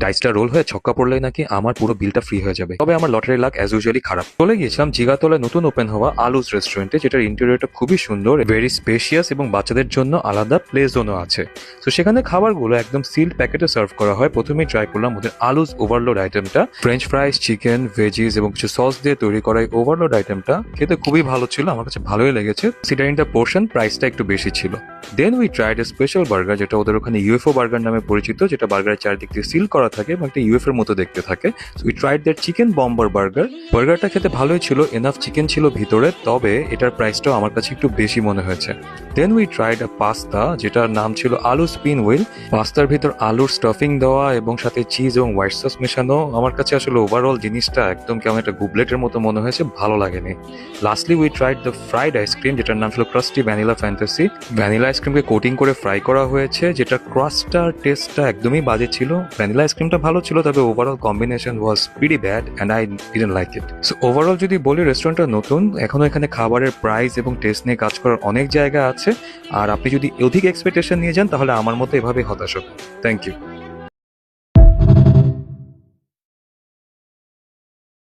ডাইসটা role হয়ে ছক্কা পড়লেই নাকি আমার পুরো বিলটা ফ্রি হয়ে যাবে। তবে আমার লটারি লাক অ্যাজ ইউজুয়ালি খারাপ। চলে গিয়েছিলাম জিগাতলায় নতুন ওপেন হওয়া আলুস রেস্টুরেন্টে, যেটার ইন্টেরিয়রটা খুবই সুন্দর, ভেরি স্পেশিয়াস এবং বাচ্চাদের জন্য আলাদা প্লে জোনও আছে। তো সেখানে খাবারগুলো একদম সিল্ড প্যাকেটে সার্ভ করা হয়। প্রথমেই ট্রাই করলাম ওদের আলুস ওভারলোড আইটেমটা, ফ্রেঞ্চ ফ্রাইস, চিকেন, ভেজিস এবং কিছু সস দিয়ে তৈরি করা এই ওভারলোড আইটেমটা খেতে খুবই ভালো ছিল, আমার কাছে ভালোই লেগেছে। সিডারিং দ্য পোর্শন প্রাইসটা একটু বেশি ছিল। Then we tried a special burger, যেটা ওদের ওখানে ইউএফও বার্গার নামে পরিচিত, যেটা বার্গারের চারদিক দিয়ে সিল করা থাকে এবং একটা ইউএফ এর মতো দেখতে থাকে। We tried that chicken bomber burger. বার্গারটা খেতে ভালোই ছিল, এনাফ চিকেন ছিল ভিতরে, তবে এটার প্রাইসটাও আমার কাছে একটু বেশি মনে হয়েছে। Then we tried a pasta, যেটার নাম ছিল আলু স্পিন হুইল। পাস্তার ভিতর আলুর স্টাফিং দেওয়া এবং সাথে চিজ এবং হোয়াইট সস মেশানো। আমার কাছে আসলে ওভারঅল জিনিসটা একদম কেমন একটা গুবলেটের মতো মনে হয়েছে, ভালো লাগেনি। Lastly we tried the fried ice cream, যেটার নাম ছিল Krusty vanilla fantasy. Vanilla আইসক্রিমকে coating করে ফ্রাই করা হয়েছে, যেটা ক্রাস্টটার টেস্টটা একদমই বাজে ছিল। ভ্যানিলা আইসক্রিমটা ভালো ছিল, তবে overall combination was pretty bad and I didn't like it. So overall যদি বলি, রেস্টুরেন্টটা নতুন, এখনো এখানে খাবারের প্রাইস এবং টেস্ট নিয়ে কাজ করার অনেক জায়গা আছে। আর আপনি যদি অধিক এক্সপেকটেশন নিয়ে যান তাহলে আমার মতো এভাবে হতাশ হবে। Thank you.